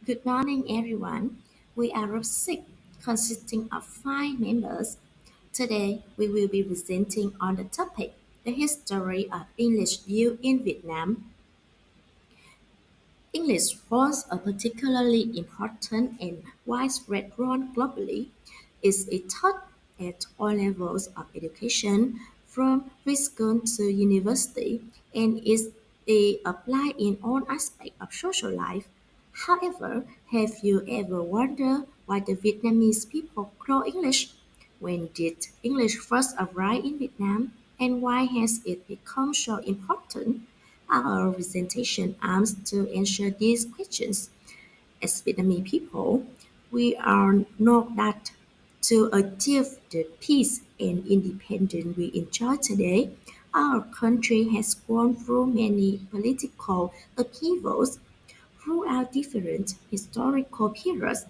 Good morning, everyone. We are a six consisting of five members. Today, we will be presenting on the topic the history of English use in Vietnam. English was a particularly important and widespread role globally. It is taught at all levels of education, from preschool to university, and is applied in all aspects of social life. However, have you ever wondered why the Vietnamese people grow English? When did English first arrive in Vietnam, and why has it become so important? Our presentation aims to answer these questions. As Vietnamese people, we are not that to achieve the peace and independence we enjoy today. Our country has gone through many political upheavals throughout different historical periods.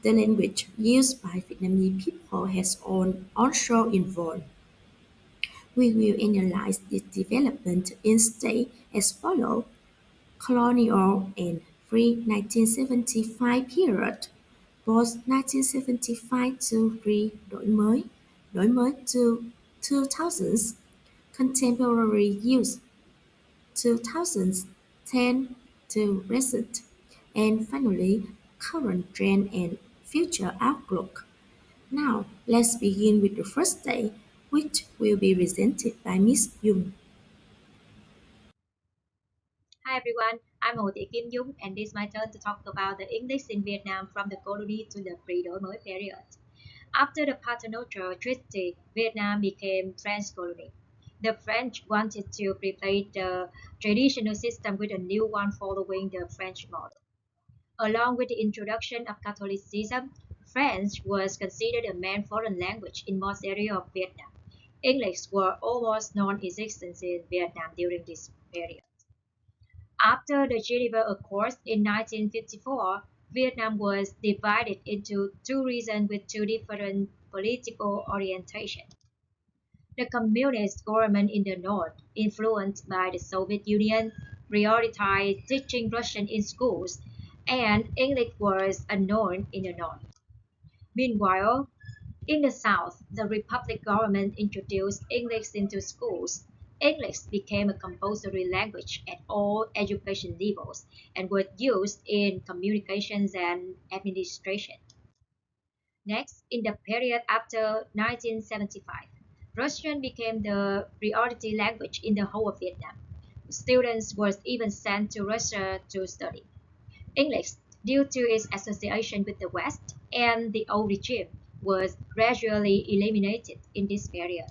The language used by Vietnamese people has also evolved. We will analyze this development in stages as follows: colonial and pre-1975 period, post-1975 to đổi mới to 2000s, contemporary use 2010 to present, and finally current trend and future outlook. Now, let's begin with the first day, which will be presented by Miss Dung. Hi everyone, I'm Hồ Thị Kim Dung and it's my turn to talk about the English in Vietnam from the colony to the pre-đổi mới period. After the Paternoster Treaty, Vietnam became French colony. The French wanted to replace the traditional system with a new one following the French model. Along with the introduction of Catholicism, French was considered a main foreign language in most areas of Vietnam. English were almost non-existent in Vietnam during this period. After the Geneva Accords in 1954, Vietnam was divided into two regions with two different political orientations. The communist government in the north, influenced by the Soviet Union, prioritized teaching Russian in schools, and English was unknown in the north. Meanwhile, in the South, the Republic government introduced English into schools. English became a compulsory language at all education levels and was used in communications and administration. Next, in the period after 1975, Russian became the priority language in the whole of Vietnam. Students were even sent to Russia to study. English, due to its association with the West and the old regime, was gradually eliminated in this period.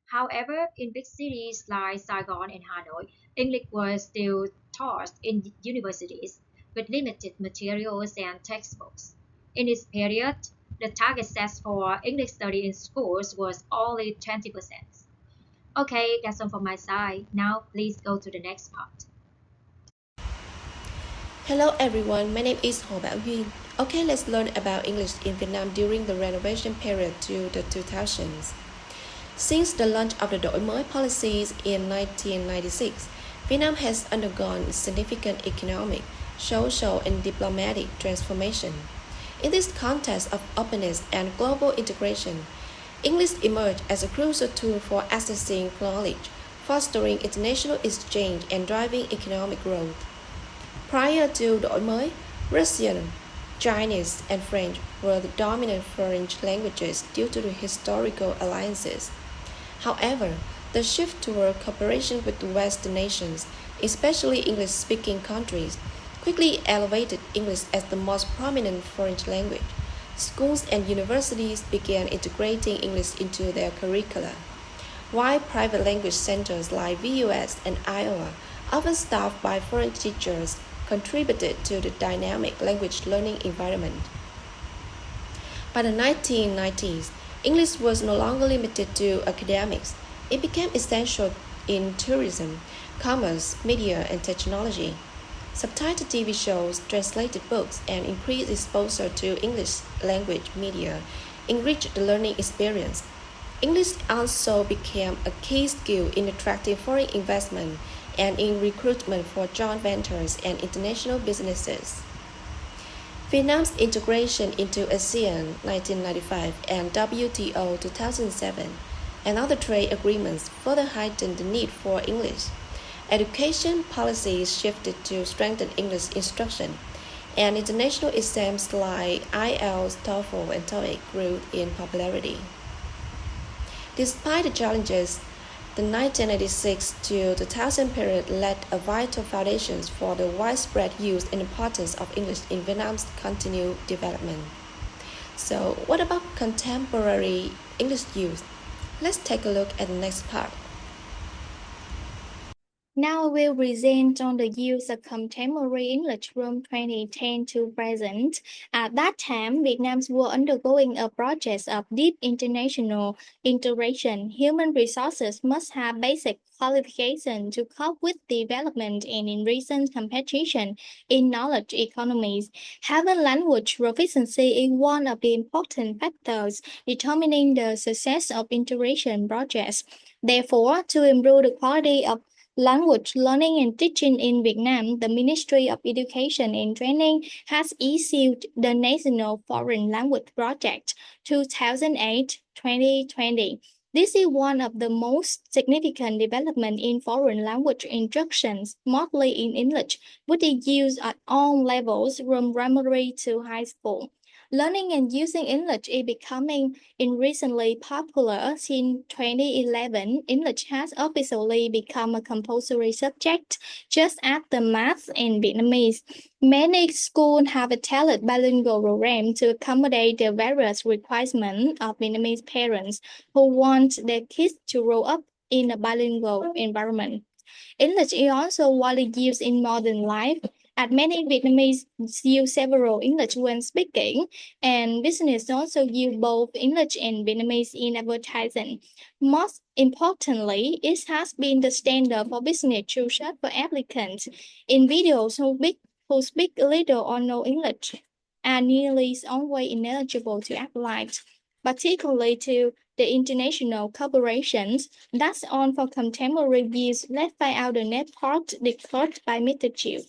However, in big cities like Saigon and Hanoi, English was still taught in universities with limited materials and textbooks. In this period, the target set for English study in schools was only 20%. Okay, that's all from my side. Now, please go to the next part. Hello everyone, my name is Hồ Bảo Duyên. Okay, let's learn about English in Vietnam during the renovation period to the 2000s. Since the launch of the đổi mới policies in 1996, Vietnam has undergone significant economic, social, and diplomatic transformation. In this context of openness and global integration, English emerged as a crucial tool for accessing knowledge, fostering international exchange, and driving economic growth. Prior to đổi mới, Russian, Chinese, and French were the dominant foreign languages due to the historical alliances. However, the shift toward cooperation with the Western nations, especially English-speaking countries, quickly elevated English as the most prominent foreign language. Schools and universities began integrating English into their curricula, while private language centers like VUS and Iowa, often staffed by foreign teachers, contributed to the dynamic language learning environment. By the 1990s, English was no longer limited to academics. It became essential in tourism, commerce, media, and technology. Subtitled TV shows, translated books, and increased exposure to English language media enriched the learning experience. English also became a key skill in attracting foreign investment and in recruitment for joint ventures and international businesses. Vietnam's integration into ASEAN 1995 and WTO 2007 and other trade agreements further heightened the need for English. Education policies shifted to strengthen English instruction, and international exams like IELTS, TOEFL, and TOEIC grew in popularity. Despite the challenges, the 1986 to 2000 period laid a vital foundation for the widespread use and importance of English in Vietnam's continued development. So, what about contemporary English use? Let's take a look at the next part. Now we'll present on the use of contemporary English from 2010 to present. At that time, Vietnam's were undergoing a process of deep international integration. Human resources must have basic qualification to cope with development and in recent competition in knowledge economies. Having language proficiency is one of the important factors determining the success of integration projects. Therefore, to improve the quality of language learning and teaching in Vietnam, the Ministry of Education and Training has issued the National Foreign Language Project 2008-2020. This is one of the most significant development in foreign language instructions, mostly in English, which is used at all levels from primary to high school. Learning and using English is becoming increasingly popular. Since 2011, English has officially become a compulsory subject, just as the math and Vietnamese. Many schools have a tailored bilingual program to accommodate the various requirements of Vietnamese parents who want their kids to grow up in a bilingual environment. English is also widely used in modern life, as many Vietnamese use several English when speaking, and business also use both English and Vietnamese in advertising. Most importantly, it has been the standard for business to search for applicants. Individuals who speak little or no English are nearly always ineligible to apply, particularly to the international corporations. That's all for contemporary views. Let's find out the next part declared by Mr. Chiu.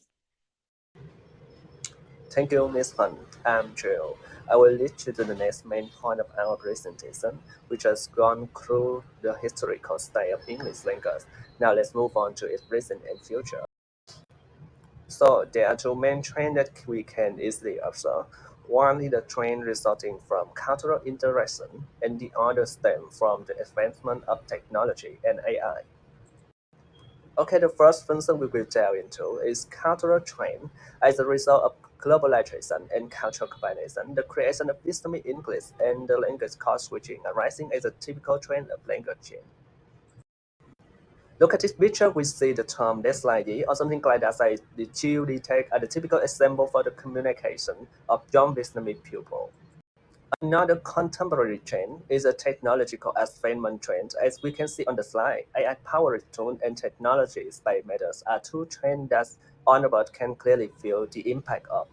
Thank you, Ms. Hunt. I'm Jill. I will lead you to the next main point of our presentation, which has gone through the historical state of English language. Now let's move on to its present and future. So there are two main trends that we can easily observe. One is the trend resulting from cultural interaction, and the other stems from the advancement of technology and AI. Okay, the first function we will delve into is cultural trend. As a result of globalization and cultural combination, the creation of Islamic English and the language code switching are rising as a typical trend of language change. Look at this picture, we see the term Deslagi or something like that. Say the Jew take are the typical example for the communication of young Vietnamese people. Another contemporary trend is a technological advancement trend. As we can see on the slide, AI-powered tools and technologies by methods are two trends that on about can clearly feel the impact of.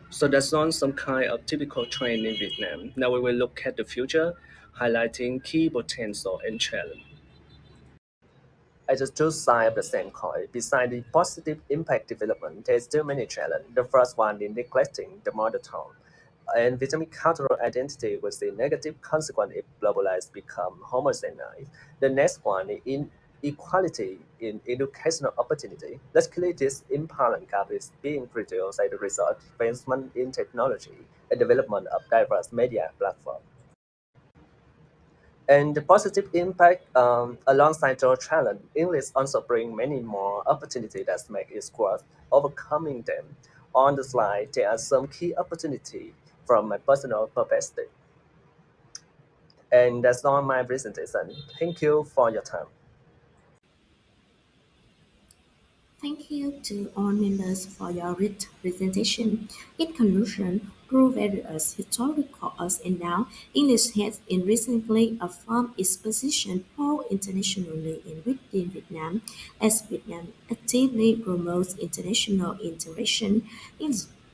So that's on some kind of typical trend in Vietnam. Now we will look at the future, highlighting key potential and challenge. As a two sides of the same coin, beside the positive impact development, there is still many challenges. The first one is neglecting the mother tongue. And Vietnamese cultural identity will see negative consequence if globalized become homogenized. The next one is inequality in educational opportunity. Luckily, this imbalance gap is being reduced as a result of advancement in technology and development of diverse media platforms. And the positive impact alongside the challenge, English also bring many more opportunities that make it worth overcoming them. On the slide, there are some key opportunities from my personal perspective. And that's all my presentation. Thank you for your time. Thank you to all members for your rich presentation. In conclusion, through various historical ups and downs, English has increasingly affirmed its position both internationally and within Vietnam. As Vietnam actively promotes international integration,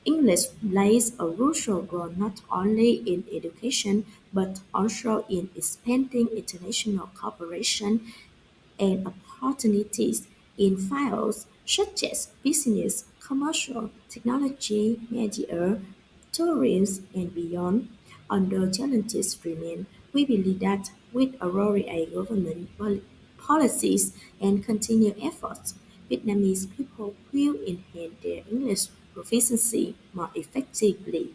English plays a crucial role not only in education but also in expanding international cooperation and opportunities in fields such as business, commercial, technology, media, tourism, and beyond. Although challenges remain, we believe that with appropriate government policies and continued efforts, Vietnamese people will enhance their English proficiency more effectively.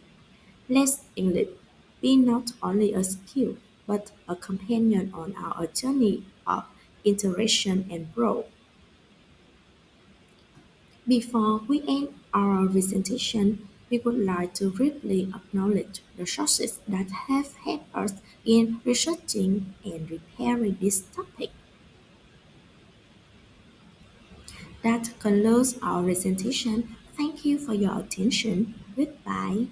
Let English be not only a skill, but a companion on our journey of interaction and growth. Before we end our presentation, we would like to briefly acknowledge the sources that have helped us in researching and preparing this topic. That concludes our presentation. Thank you for your attention. Goodbye.